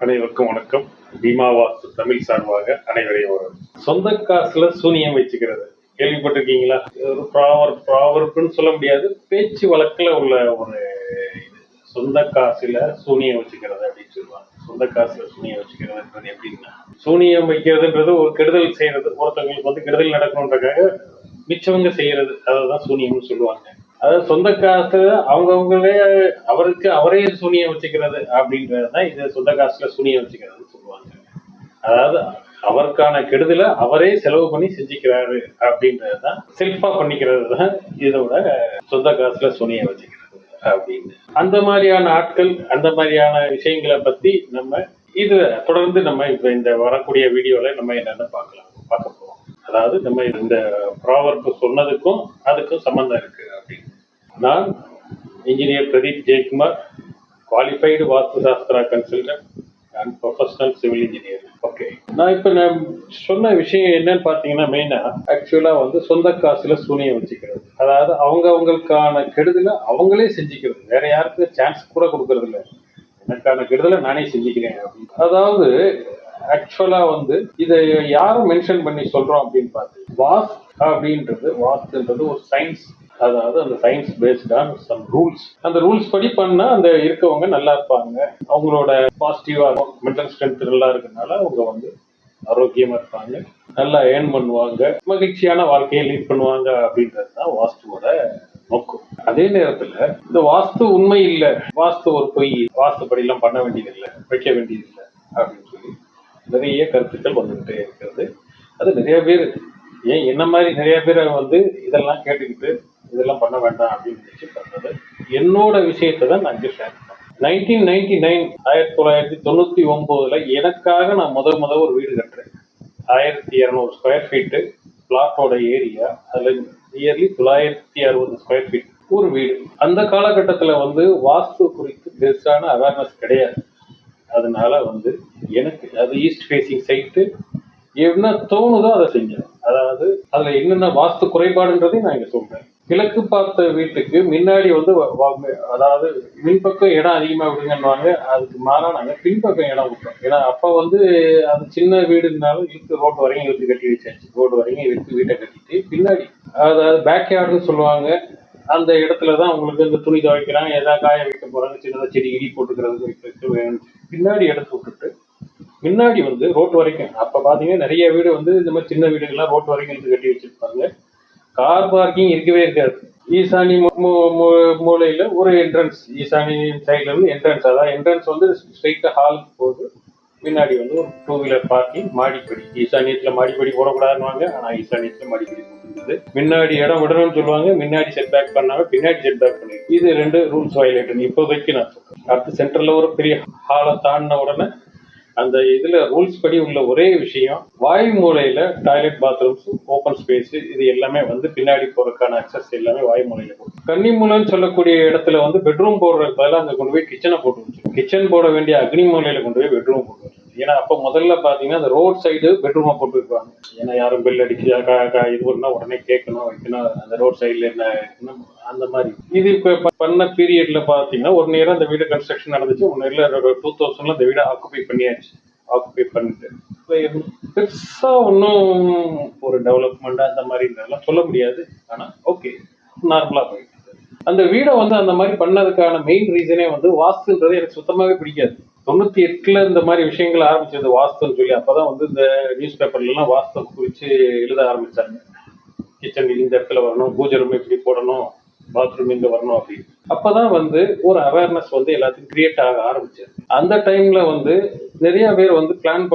அனைவருக்கும் வணக்கம். பீமா வாஸ்து தமிழ் சார்பாக அனைவரையும் வரும். சொந்த காசுல சூனியம் வச்சுக்கிறது கேள்விப்பட்டிருக்கீங்களா? ஒரு ப்ராவர்ப்னு சொல்ல முடியாது, பேச்சு வழக்கில் உள்ள ஒரு இது. சொந்த காசுல சூனியம் வச்சுக்கிறது அப்படின்னு சொல்லுவாங்க. சொந்த காசுல சூனியம் வச்சுக்கிறதுன்றது எப்படின்னா, சூனியம் வைக்கிறதுன்றது ஒரு கெடுதல் செய்யறது, ஒருத்தவங்களுக்கு வந்து கெடுதல் நடக்கணுன்றக்காக மிச்சவங்க செய்யறது, அதான் சூனியம்னு சொல்லுவாங்க. அதாவது சொந்த காசு அவங்கவுங்களே அவரே சூனியம் வச்சுக்கிறது அப்படின்றதுதான் இது சொந்த காசுல சூனியம் வச்சுக்கிறதுன்னு சொல்லுவாங்க. அதாவது அவருக்கான கெடுதலை அவரே செலவு பண்ணி செஞ்சுக்கிறாரு அப்படின்றதுதான், செல்ஃபா பண்ணிக்கிறது தான் இதோட சொந்த காசுல சூனியம் வச்சுக்கிறது அப்படின்னு. அந்த மாதிரியான ஆட்கள், அந்த மாதிரியான விஷயங்களை பத்தி நம்ம இது தொடர்ந்து நம்ம இப்ப இந்த வரக்கூடிய வீடியோல நம்ம என்னென்ன பார்க்க போறோம். அதாவது நம்ம இந்த ப்ராவர்ப் சொன்னதுக்கும் அதுக்கும் சம்பந்தம் இருக்கு அப்படின்னு. நான் engineer Pradeep Jayakumar, qualified Vastu Shastra consultant and professional civil engineer. Okay, நான் சொன்ன விஷயம் என்னன்னு பார்த்தீங்கன்னா, மெயினாக ஆக்சுவலாக வந்து சொந்த காசுல சூனியம் வச்சுக்கிறது. அதாவது அவங்களுக்கான கெடுதலை அவங்களே செஞ்சுக்கிறது, வேற யாருக்கு சான்ஸ் கூட கொடுக்கறது இல்லை. எனக்கான கெடுதலை நானே செஞ்சுக்கிறேன் அப்படின்னு. அதாவது ஆக்சுவலா வந்து இதை யாரும் மென்ஷன் பண்ணி சொல்றோம் அப்படின்னு பார்த்து, வாஸ்துன்றது ஒரு சயின்ஸ். அதாவது அந்த சயின்ஸ் பேஸ்டான சம் ரூல்ஸ். அந்த ரூல்ஸ் படி பண்ணா அந்த இருக்கவங்க நல்லா இருப்பாங்க, அவங்களோட பாசிட்டிவா மென்டல் ஸ்ட்ரென்த் நல்லா இருக்கனால அவங்க வந்து ஆரோக்கியமா இருப்பாங்க, நல்லா ஏர்ன் பண்ணுவாங்க, மகிழ்ச்சியான வாழ்க்கையை லீட் பண்ணுவாங்க அப்படின்றது தான் வாஸ்துவோட நோக்கம். அதே நேரத்துல இந்த வாஸ்து உண்மை இல்லை, வாஸ்து ஒரு பொய், வாஸ்துப்படி எல்லாம் பண்ண வேண்டியது இல்லை, வைக்க வேண்டியது இல்லை அப்படின்னு சொல்லி நிறைய கருத்துக்கள் வந்துகிட்டே இருக்கிறது. அது நிறைய பேர், ஏன் என்ன மாதிரி நிறைய பேரை வந்து இதெல்லாம் கேட்டுக்கிட்டு இதெல்லாம் பண்ண வேண்டாம் அப்படின்னு நினைச்சு பண்றது. என்னோட விஷயத்தை தான் நான் இங்கே ஷேர் பண்ணேன். 1999 எனக்காக நான் முத ஒரு வீடு கட்டுறேன். 1200 ஸ்கொயர் ஃபீட்டு பிளாட்டோட ஏரியா, அதுல நியர்லி 960 ஸ்கொயர் ஃபீட் ஒரு வீடு. அந்த காலகட்டத்துல வந்து வாஸ்து குறித்து பெருசான அவேர்னஸ் கிடையாது. அதனால வந்து எனக்கு அது ஈஸ்ட் ஃபேசிங் சைட்டு, என்ன தோணுதோ அதை செஞ்சேன். அதாவது அதுல என்னென்ன வாஸ்து குறைபாடுன்றதையும் நான் இங்க சொல்றேன். கிழக்கு பார்த்த வீட்டுக்கு முன்னாடி வந்து அதாவது மின்பக்கம் இடம் அதிகமா விடுங்கன்னுவாங்க, அதுக்கு மாறா நாங்க பின்பக்கம் இடம் விட்டோம். ஏன்னா அப்ப வந்து அது சின்ன வீடுனாலும் இழுத்து ரோடு வரையும் இழுத்து கட்டி வச்சாச்சு. ரோடு வரையும் இழுத்து வீட்டை கட்டிட்டு பின்னாடி, அதாவது பேக் யார்டுன்னு சொல்லுவாங்க, அந்த இடத்துலதான் உங்களுக்கு இந்த துணி துவைக்கிறாங்க, ஏதாவது காய வைக்க போறாங்க, சின்னதாக செடி இடி போட்டுக்கிறது பின்னாடி எடுத்து விட்டுட்டு முன்னாடி வந்து ரோட்டு வரைக்கும். அப்ப பாத்தீங்கன்னா நிறைய வீடு வந்து இந்த மாதிரி சின்ன வீடுகள்லாம் ரோட்டு வரைக்கும் எடுத்து கட்டி வச்சிருப்பாங்க. கார் பார்க்கிங் இருக்கவே இருக்காது. ஈசானி மூலையில ஒரு என்ட்ரன்ஸ், ஈசானி சைட்ல இருந்து என்ட்ரன்ஸ், அதாவது என்ட்ரன்ஸ் வந்து ஸ்ட்ரெயிட்டா ஹாலுக்கு போகுது. பின்னாடி வந்து ஒரு 2 வீலர் பார்க்கிங், மாடிப்படி. ஈசானியத்துல மாடிப்படி போடக்கூடாதுன்னு, ஆனா ஈசானியத்துல மாடிப்படி போட்டுருந்தது. முன்னாடி இடம் விடணும்னு சொல்லுவாங்க, முன்னாடி செட் பேக் பண்ணாங்க, பின்னாடி செட் பேக் பண்ணி, இது 2 ரூல்ஸ் வயலேட் இப்போதைக்கு நான் சொல்றேன். அடுத்து சென்டர்ல ஒரு பெரிய ஹாலை தாண்டின உடனே அந்த இதுல ரூல்ஸ் படி உள்ள ஒரே விஷயம், வாயு மூலையில டாய்லெட், பாத்ரூம்ஸ், ஓப்பன் ஸ்பேஸ், இது எல்லாமே வந்து பின்னாடி போறதுக்கான அக்சஸ் எல்லாமே வாயு மூலையில போடும். கன்னி மூலைன்னு சொல்லக்கூடிய இடத்துல வந்து பெட்ரூம் போடுறதுக்கு பதிலாக அங்க கொண்டு போய் கிச்சனை போட்டு வச்சு, கிச்சன் போட வேண்டிய அக்னி மூலையில கொண்டு போய் பெட்ரூம் போட்டு வச்சு. ஏன்னா அப்ப முதல்ல பாத்தீங்கன்னா அந்த ரோட் சைடு பெட்ரூமா போட்டு வைப்பாங்க. ஏன்னா யாரும் பெல் அடிச்சு இது பண்ணா உடனே கேட்கணும் வைக்கணும், அந்த ரோட் சைட்ல என்ன அந்த மாதிரி. இது இப்ப பண்ண பீரியட்ல பாத்தீங்கன்னா ஒரு நேரம் அந்த வீடு கன்ஸ்ட்ரக்ஷன் நடந்துச்சு. 2000 இந்த வீடை ஆக்குபை பண்ணியாச்சு. ஆக்குபை பண்ணிட்டு பெருசா ஒன்றும் ஒரு டெவலப்மெண்ட் அந்த மாதிரி சொல்ல முடியாது. ஆனா ஓகே, நார்மலா போயிட்டு அந்த வீடை வந்து அந்த மாதிரி பண்ணதுக்கான மெயின் ரீசனே வந்து வாஸ்துன்றது எனக்கு சுத்தமாவே பிடிக்காது. 98 இந்த மாதிரி விஷயங்கள் ஆரம்பிச்சது வாஸ்துன்னு சொல்லி. அப்பதான் வந்து இந்த நியூஸ் பேப்பர்ல எல்லாம் வாஸ்து குறிச்சு எழுத ஆரம்பிச்சாங்க. கிச்சன் இந்த இடத்துல வரணும், பூஜை ரூம் இப்படி போடணும், பாத்ரூம் இங்க வரணும் அப்படின்னு. அப்பதான் வந்து ஒரு அவேர்னஸ் வந்து எல்லாத்துக்கும் கிரியேட் ஆக ஆரம்பிச்சது. அந்த டைம்ல வந்து நிறைய பேர் வந்து பிளான்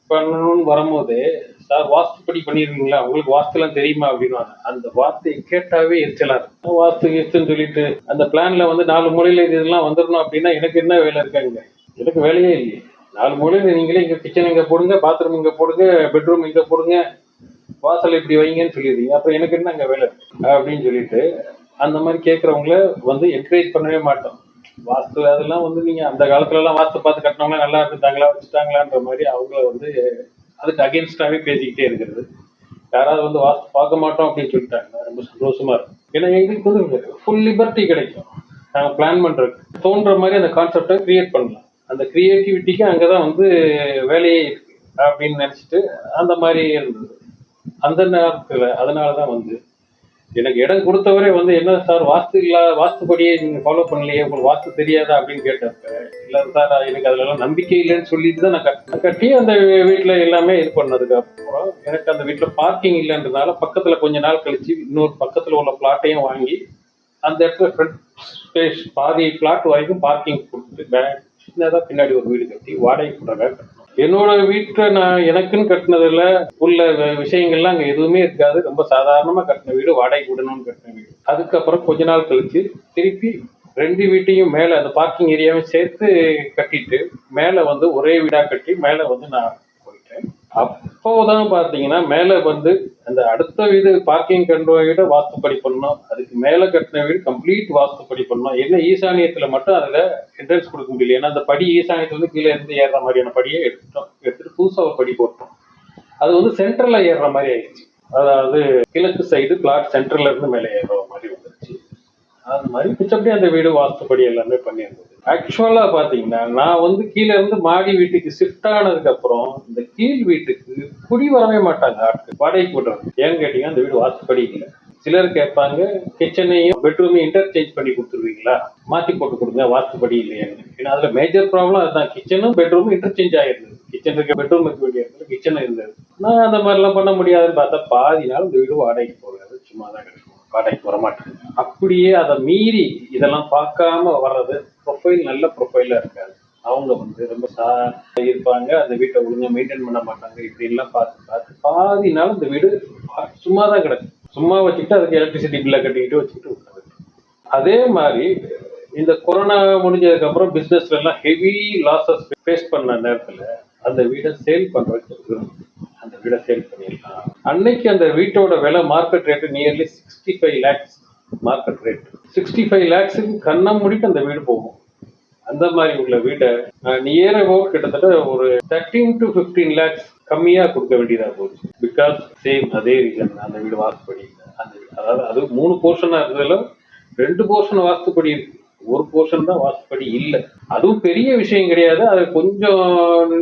பண்ணணும்னு வரும்போதே, சார் வாஸ்துப்படி பண்ணிருக்கீங்களா, உங்களுக்கு வாஸ்து எல்லாம் தெரியுமா அப்படின்னு. அந்த வார்த்தையை கேட்டாவே எரிச்சலா இருக்கும். வாஸ்து எரிச்சுன்னு சொல்லிட்டு அந்த பிளான்ல வந்து 4 மூலையில இதெல்லாம் வந்துடணும் அப்படின்னா எனக்கு என்ன வேலை இருக்காங்க? எனக்கு வேலையே இல்லையே. 4 மூலையில நீங்களே இங்க கிச்சன் இங்க போடுங்க, பாத்ரூம் இங்க போடுங்க, பெட்ரூம் இங்க போடுங்க, வாசல் இப்படி வைங்கன்னு சொல்லிடுறீங்க, அப்புறம் எனக்கு என்ன அங்க வேலை அப்படின்னு சொல்லிட்டு அந்த மாதிரி கேட்கறவங்கள வந்து என்கரேஜ் பண்ணவே மாட்டோம். வாஸ்து அதெல்லாம் வந்து நீங்க அந்த காலத்துல எல்லாம் வாஸ்து பார்த்து கட்டினவங்க நல்லா இருந்தாங்களா, வச்சுட்டாங்களான்ற மாதிரி அவங்கள வந்து அதுக்கு அகேன்ஸ்டாவே பேசிக்கிட்டே இருக்கிறது. யாராவது வந்து வாஸ்து பார்க்க மாட்டோம் அப்படின்னு சொல்லிட்டாங்க, ரொம்ப சந்தோஷமா இருக்கும். ஏன்னா எங்களுக்கு வந்து ஃபுல் லிபர்ட்டி கிடைக்கும். நாங்கள் பிளான் பண்றதுக்கு தோன்ற மாதிரி அந்த கான்செப்டை கிரியேட் பண்ணலாம். அந்த கிரியேட்டிவிட்டிக்கு அங்கதான் வந்து வேலையே இருக்கு அப்படின்னு நினைச்சிட்டு அந்த மாதிரி இருந்தது அந்த நேரத்துல. அதனாலதான் வந்து எனக்கு இடம் கொடுத்தவரே வந்து என்ன சார் வாஸ்துபடியே நீங்க ஃபாலோ பண்ணலையே, உங்களுக்கு வாஸ்து தெரியாதா அப்படின்னு கேட்டப்ப, இல்ல சார் எனக்கு அதுல எல்லாம் நம்பிக்கை இல்லைன்னு சொல்லிட்டு தான் நான் கட்டி அந்த வீட்டுல எல்லாமே இது பண்ணதுக்கு அப்புறம் எனக்கு அந்த வீட்டுல பார்க்கிங் இல்லைன்றதுனால பக்கத்துல கொஞ்ச நாள் கழிச்சு இன்னொரு பக்கத்துல உள்ள பிளாட்டையும் வாங்கி அந்த இடத்துல ஃப்ரண்ட் ஸ்பேஸ் பாதி பிளாட் வரைக்கும் பார்க்கிங் கொடுத்து சின்னதா பின்னாடி ஒரு வீடு கட்டி வாடகை கொடுறாங்க. என்னோட வீட்டை நான் எனக்குன்னு கட்டினதுல உள்ள விஷயங்கள்லாம் அங்க எதுவுமே இருக்காது. ரொம்ப சாதாரணமா கட்டின வீடு, வாடகை விடணும்னு கட்டின வீடு. அதுக்கப்புறம் கொஞ்ச நாள் கழிச்சு திருப்பி 2 வீட்டையும் மேல அந்த பார்க்கிங் ஏரியாவும் சேர்த்து கட்டிட்டு மேல வந்து ஒரே வீடா கட்டி மேல வந்து நான் போயிட்டேன். அப்போதான் பாத்தீங்கன்னா மேல வந்து அந்த அடுத்த வீடு பார்க்கிங் கட்டுற வீட வாஸ்துப்படி பண்ணோம், அதுக்கு மேல கட்டின வீடு கம்ப்ளீட் வாஸ்துப்படி பண்ணோம். என்ன ஈசானியத்துல மட்டும் அதுல என்ட்ரன்ஸ் கொடுக்க முடியல, ஏன்னா அந்த படி ஈசானியத்துல இருந்து கீழே இருந்து ஏறுற மாதிரியான படியை எடுத்துட்டு புதுசா ஒரு படி போட்டோம். அது வந்து சென்டர்ல ஏறுற மாதிரி ஆயிடுச்சு, அதாவது கிழக்கு சைடு பிளாட் சென்டர்ல இருந்து மேலே ஏறுற மாதிரி வந்துருச்சு. அது மாதிரி மிச்சப்படி அந்த வீடு வாஸ்துப்படி எல்லாமே பண்ணியிருந்தது. ஆக்சுவலா பாத்தீங்கன்னா நான் வந்து கீழே இருந்து மாடி வீட்டுக்கு ஷிஃப்ட் ஆனதுக்கு அப்புறம் இந்த கீழ் வீட்டுக்கு குடி வரவே மாட்டாங்க ஆட்கள், வாடகைக்கு விடுறாங்க. ஏன்னு கேட்டீங்கன்னா அந்த வீடு வாஸ்துப்படி இல்லை. சிலர் கேட்பாங்க கிச்சனையும் பெட்ரூமையும் இன்டர்சேஞ்ச் பண்ணி கொடுத்துருவீங்களா, மாத்தி போட்டு கொடுங்க வாஸ்துப்படி இல்லையான்னு. ஏன்னா அதுல மேஜர் ப்ராப்ளம் அதுதான், கிச்சனும் பெட்ரூமும் இன்டர்சேஞ்ச் ஆயிருந்தது. கிச்சன் இருக்க பெட்ரூம் இருக்க வேண்டிய இடத்துல கிச்சன் இருந்தது. நான் அந்த மாதிரிலாம் பண்ண முடியாதுன்னு பார்த்தா பாதி நாள் இந்த வீடு வாடகைக்கு போகாது, சும்மா தான் கிடைக்கும், வாடகைக்கு வரமாட்டேன். அப்படியே அதை மீறி இதெல்லாம் பார்க்காம வர்றது ப்ரொஃபைல் நல்ல ப்ரொஃபைலா இருக்காது. அவங்க வந்து ரொம்ப இருப்பாங்க, அந்த வீட்டை ஒழுங்கா மெயின்டைன் பண்ண மாட்டாங்க. இப்படிலாம் பார்த்து பாதி நாள் இந்த வீடு சும்மா தான் கிடக்கும். சும்மா வச்சுக்கிட்டு அதுக்கு எலக்ட்ரிசிட்டி பில்லை கட்டிக்கிட்டு வச்சுக்கிட்டு விட்டாரு. அதே மாதிரி இந்த கொரோனா முடிஞ்சதுக்கு அப்புறம் பிசினஸ்ல எல்லாம் ஹெவி லாசஸ் ஃபேஸ் பண்ண நேரத்துல அந்த வீடை சேல் பண்றதுக்கு அந்த வீடை சேல் பண்ணிடலாம். அன்னைக்கு அந்த வீட்டோட விலை market rate nearly 65 lakhs market rate. 65 lakhஸ்க்கு கண்ணம் முடிட்டு அந்த வீடு போகும். அந்த மாதிரி உள்ள வீட்டை நியர் அபவுட் கிட்டத்தட்ட ஒரு 13 to 15 lakhs கம்மியா கொடுக்க வேண்டியதா போச்சு. பிகாஸ் சேம் அதே ரீசன், அந்த வீடு வாஸ்துப்படி அந்த அதாவது அது 3 போர்ஷனா இருந்ததுல 2 போர்ஷன் வாஸ்துப்படி இருக்கு, ஒரு போர்ஷன் தான் வாஸ்துப்படி இல்லை. அதுவும் பெரிய விஷயம் கிடையாது, அது கொஞ்சம்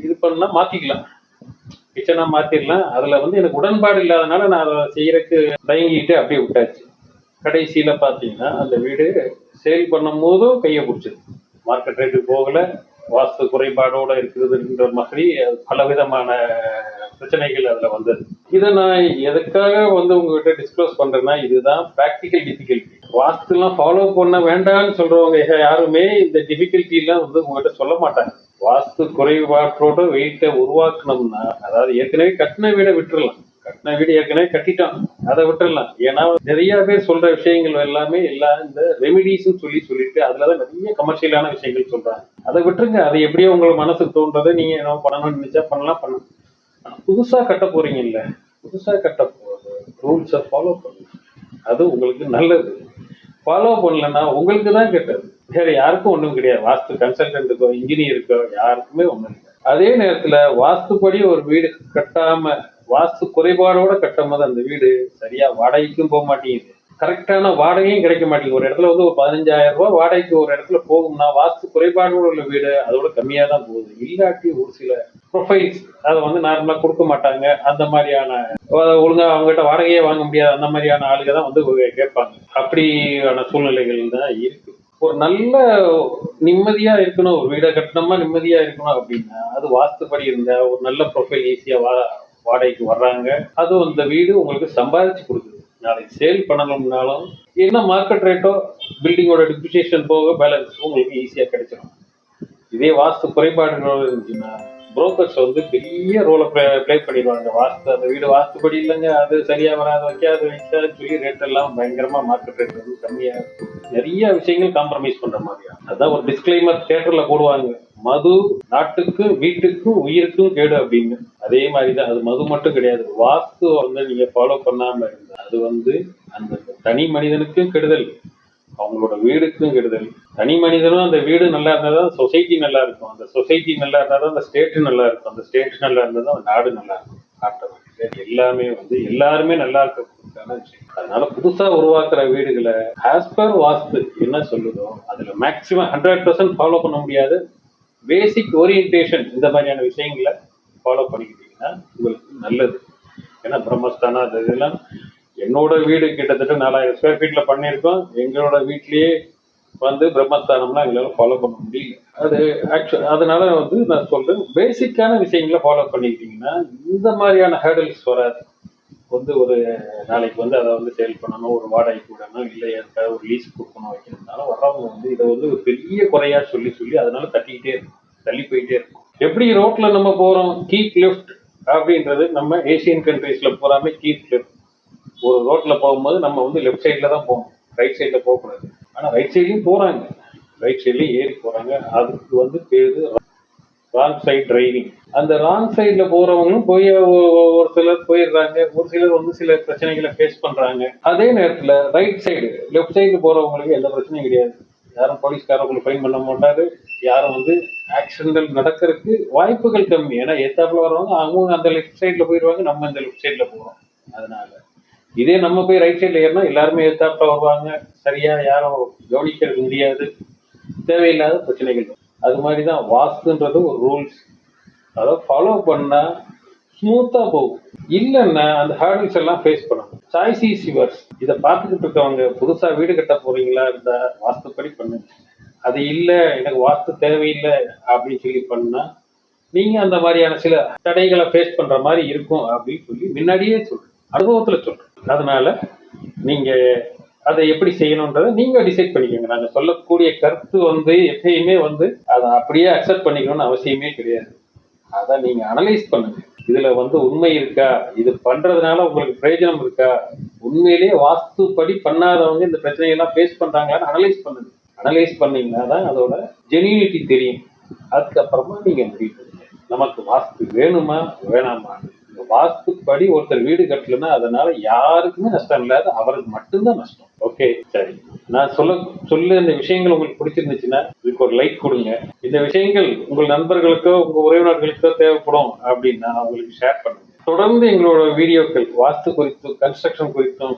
இது பண்ணா மாத்திக்கலாம், கிச்சனா மாத்திரலாம். அதுல வந்து எனக்கு உடன்பாடு இல்லாதனால நான் அதை செய்யறதுக்கு தயங்கிட்டு அப்படியே விட்டாச்சு. கடைசியில பாத்தீங்கன்னா அந்த வீடு சேல் பண்ணும் போதும் கையை பிடிச்சது, மார்க்கெட் ரேட்டுக்கு போகல, வாஸ்து குறைபாடோட இருக்குதுன்ற மாதிரி பல விதமான பிரச்சனைகள் அதுல வந்தது. இதை நான் எதுக்காக வந்து உங்ககிட்ட டிஸ்க்ளோஸ் பண்றேன்னா இதுதான் பிராக்டிக்கல் டிஃபிகல்ட்டி. வாஸ்து எல்லாம் ஃபாலோ பண்ண வேண்டாம்னு சொல்றவங்க யாருமே இந்த டிஃபிகல்ட்டி எல்லாம் வந்து உங்ககிட்ட சொல்ல மாட்டாங்க. வாஸ்து குறைபாட்டோட வீட்டை உருவாக்கணும்னா, அதாவது ஏற்கனவே கட்டின வீடை விட்டுறலாம், கட்டின வீடு ஏற்கனவே கட்டிட்டோம் அதை விட்டுறலாம். ஏன்னா நிறைய பேர் சொல்ற விஷயங்கள் எல்லாமே எல்லாம் இந்த ரெமிடிஸ் சொல்லிட்டு அதுலதான் நிறைய கமர்ஷியலான விஷயங்கள் சொல்றாங்க. அதை விட்டுருங்க, அதை எப்படியோ உங்களுக்கு மனசுக்கு தோன்றதை நீங்க என்ன பண்ணணும்னு நினைச்சா பண்ணலாம். புதுசா கட்ட போறீங்க இல்ல, புதுசா கட்ட போறது ரூல்ஸை ஃபாலோ பண்ணுங்க, அது உங்களுக்கு நல்லது. ஃபாலோ பண்ணலன்னா உங்களுக்கு தான் கெட்டது, வேற யாருக்கும் ஒண்ணும் கிடையாது. வாஸ்து கன்சல்டன்ட்டுக்கோ இன்ஜினியருக்கோ யாருக்குமே ஒண்ணும் இல்லை. அதே நேரத்துல வாஸ்துப்படி ஒரு வீடு கட்டாம வாஸ்து குறைபாடோட கட்டும் போது அந்த வீடு சரியா வாடகைக்கும் போக மாட்டேங்குது, கரெக்டான வாடகையும் கிடைக்க மாட்டேங்குது. ஒரு இடத்துல வந்து ஒரு 15,000 ரூபாய் வாடகைக்கு ஒரு இடத்துல போகும்னா வாஸ்து குறைபாடோட உள்ள வீடு அதோட கம்மியா தான் போகுது. இல்லாட்டி ஒரு சில ப்ரொஃபைல்ஸ் அதை வந்து நார்மலா கொடுக்க மாட்டாங்க, அந்த மாதிரியான ஒழுங்கா அவங்ககிட்ட வாடகையே வாங்க முடியாது, அந்த மாதிரியான ஆளுங்க தான் வந்து கேட்பாங்க. அப்படியான சூழ்நிலைகள் தான் இருக்கு. ஒரு நல்ல நிம்மதியா இருக்கணும், ஒரு வீடை கட்டணமா நிம்மதியா இருக்கணும் அப்படின்னா அது வாஸ்துப்படி இருந்தா ஒரு நல்ல ப்ரொஃபைல் ஈஸியா வாடகைக்கு வர்றாங்க. அதுவும் அந்த வீடு உங்களுக்கு சம்பாதிச்சு கொடுக்குது. நாளைக்கு சேல் பண்ணணும்னாலும் என்ன மார்க்கெட் ரேட்டோ பில்டிங்கோட டிப்ரிசியேஷன் போக பேலன்ஸ் உங்களுக்கு ஈஸியா கிடைச்சிடும். இதே வாஸ்து குறைபாடுகள் இருந்துச்சுன்னா புரோக்கர்ஸ் வந்து பெரிய ரோலை பிளே பண்ணிடுவாங்க. வாஸ்து அந்த வீடு வாஸ்துப்படி இல்லைங்க, அது சரியா வராது, வைக்காதுன்னு சொல்லி ரேட் எல்லாம் பயங்கரமா மார்க்கெட் ரேட் வந்து கம்மியா நிறைய விஷயங்கள் காம்ப்ரமைஸ் பண்ற மாதிரியா. அதான் ஒரு டிஸ்கிளைமர் தியேட்டர்ல போடுவாங்க, மது நாட்டுக்கும் வீட்டுக்கும் உயிருக்கும் கேடு அப்படின்னு. அதே மாதிரிதான் அது மது மட்டும் கிடையாது, வாஸ்து வந்து நீங்க ஃபாலோ பண்ணாம இருந்தா அது வந்து அந்த தனி மனிதனுக்கும் கெடுதல், அவங்களோட வீடுக்கும் கெடுதல். தனி மனிதனும் அந்த வீடு நல்லா இருந்தாதான் சொசைட்டி நல்லா இருக்கும், அந்த சொசைட்டி நல்லா இருந்தாதான் அந்த ஸ்டேட் நல்லா இருக்கும், அந்த ஸ்டேட் நல்லா இருந்தாதான் அந்த நாடு நல்லா இருக்கும். எல்லாமே வந்து எல்லாருமே நல்லா இருக்கிறதுக்கான விஷயம். அதனால புதுசா உருவாக்குற வீடுகளை ஆஸ் பர் வாஸ்து என்ன சொல்லுதோ அதுல மேக்சிமம் 100% ஃபாலோ பண்ண முடியாது, பேசிக் ஓரியன்டேஷன் இந்த மாதிரியான விஷயங்களை ஃபாலோ பண்ணிக்கிட்டீங்கன்னா உங்களுக்கு நல்லது. ஏன்னா பிரம்மஸ்தானம் அது இதெல்லாம் என்னோட வீடு கிட்டத்தட்ட 4000 ஸ்கொயர் ஃபீட்ல பண்ணியிருக்கோம். எங்களோட வீட்லயே வந்து பிரம்மஸ்தானம்லாம் எங்களால் ஃபாலோ பண்ண முடியல. அது அதனால வந்து நான் சொல்றேன், பேசிக்கான விஷயங்களை ஃபாலோ பண்ணிக்கிட்டீங்கன்னா இந்த மாதிரியான ஹேர்டல்ஸ் வராது. வந்து ஒரு நாளைக்கு வந்து அதை வந்து சேல் பண்ணணும், ஒரு வாடகைக்கு விடணும், இல்லை யாருக்காவது ஒரு லீஸ் கொடுக்கணும் வைக்கிறதுனால வர்றவங்க வந்து இதை வந்து ஒரு பெரிய குறையா சொல்லி சொல்லி அதனால தட்டிக்கிட்டே இருக்கும், தள்ளி போயிட்டே இருக்கும். எப்படி ரோட்ல நம்ம போறோம் கீப் லெஃப்ட் அப்படின்றது நம்ம ஏசியன் கண்ட்ரீஸ்ல போறாமே கீப் லெஃப்ட். ஒரு ரோட்ல போகும்போது நம்ம வந்து லெஃப்ட் சைட்ல தான் போகணும், ரைட் சைட்ல போகக்கூடாது. ஆனா ரைட் சைட்லயும் போறாங்க, ரைட் சைட்லயும் ஏறி போறாங்க. அதுக்கு வந்து பேரு ராங் சைட் டிரைவிங். அந்த ராங் சைட்ல போறவங்களும் போய் ஒரு சிலர் போயிடுறாங்க, ஒரு சிலர் வந்து சில பிரச்சனைகளை ஃபேஸ் பண்றாங்க. அதே நேரத்துல ரைட் சைடு லெஃப்ட் சைடு போறவங்களுக்கு எந்த பிரச்சனையும் கிடையாது. யாரும் போலீஸ்காரங்களுக்கு ஃபைன் பண்ண மாட்டாரு, யாரும் வந்து ஆக்சிடென்டல் நடக்கிறதுக்கு வாய்ப்புகள் கம்மி. ஏன்னா எத்தாப்புல வரவங்க அவங்க அந்த லெஃப்ட் சைட்ல போயிடுவாங்க, நம்ம இந்த லெஃப்ட் சைட்ல போறோம். அதனால இதே நம்ம போய் ரைட் சைட்ல ஏறினா எல்லாருமே எத்தாப்புல வருவாங்க, சரியா யாரும் கவனிக்கிறது முடியாது, தேவையில்லாத பிரச்சனைகள். அது மாதிரிதான் வாஸ்துன்றது ஒரு ரூல்ஸ். அதை ஃபாலோ பண்ணா ஸ்மூத்தா போகும். இல்லைன்னா அந்த ஹேர்டில்ஸ் எல்லாம் ஃபேஸ் பண்ணணும். Choice is yours. இதை பார்த்துக்கிட்டு இருக்கவங்க புதுசா வீடு கட்ட போறீங்களா இருந்தா வாஸ்துப்படி பண்ணுங்க. அது இல்லை எனக்கு வாஸ்து தேவையில்லை அப்படின்னு சொல்லி பண்ணா நீங்க அந்த மாதிரியான சில தடைகளை ஃபேஸ் பண்ற மாதிரி இருக்கும் அப்படின்னு சொல்லி முன்னாடியே சொல்றேன், அனுபவத்துல சொல்றேன். அதனால நீங்க அதை எப்படி செய்யணும்ன்றதை நீங்க டிசைட் பண்ணிக்கோங்க. நாங்க சொல்லக்கூடிய கருத்து வந்து எப்பயுமே வந்து அதை அப்படியே அக்செப்ட் பண்ணிக்கணும்னு அவசியமே கிடையாது. அதை நீங்க அனலைஸ் பண்ணுங்க. இதுல வந்து உண்மை இருக்கா, இது பண்றதுனால உங்களுக்கு பிரயோஜனம் இருக்கா, உண்மையிலேயே வாஸ்துப்படி பண்ணாதவங்க இந்த பிரச்சனையெல்லாம் ஃபேஸ் பண்றாங்களான்னு அனலைஸ் பண்ணுங்க. அனலைஸ் பண்ணீங்கன்னா தான் அதோட ஜெனியூனிட்டி தெரியும். அதுக்கப்புறமா நீங்க முடிவு பண்ணுங்க, நமக்கு வாஸ்து வேணுமா வேணாமா. வாஸ்துப்படி ஒருத்தர் வீடு கட்டலன்னா அதனால யாருக்குமே நஷ்டம் இல்லாத அவருக்கு மட்டும்தான் நஷ்டம். ஓகே, சரி. நான் சொல்ல இந்த விஷயங்கள் உங்களுக்கு பிடிச்சிருந்துச்சுன்னா இதுக்கு ஒரு லைக் கொடுங்க. இந்த விஷயங்கள் உங்கள் நண்பர்களுக்கோ உங்க உறவினர்களுக்கோ தேவைப்படும் அப்படின்னா அவங்களுக்கு ஷேர் பண்ணுங்க. தொடர்ந்து எங்களோட வீடியோக்கள் வாஸ்து குறித்தும் கன்ஸ்ட்ரக்ஷன் குறித்தும்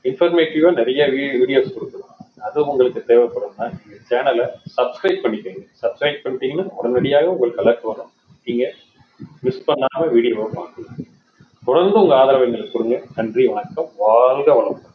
இன்ஃபர்மேட்டிவா நிறைய வீடியோஸ் கொடுக்குறோம். அது உங்களுக்கு தேவைப்படும்னா இந்த சேனலை சப்ஸ்கிரைப் பண்ணிக்கோங்க. சப்ஸ்கிரைப் பண்ணிட்டீங்கன்னா உடனடியாக உங்களுக்கு அலர்ட் வரும், நீங்க மிஸ் பண்ணாம வீடியோவை பார்க்கலாம். தொடர்ந்து உங்க ஆதரவை எங்களுக்கு கொடுங்க. நன்றி, வணக்கம், வாழ்க வளமுடன்.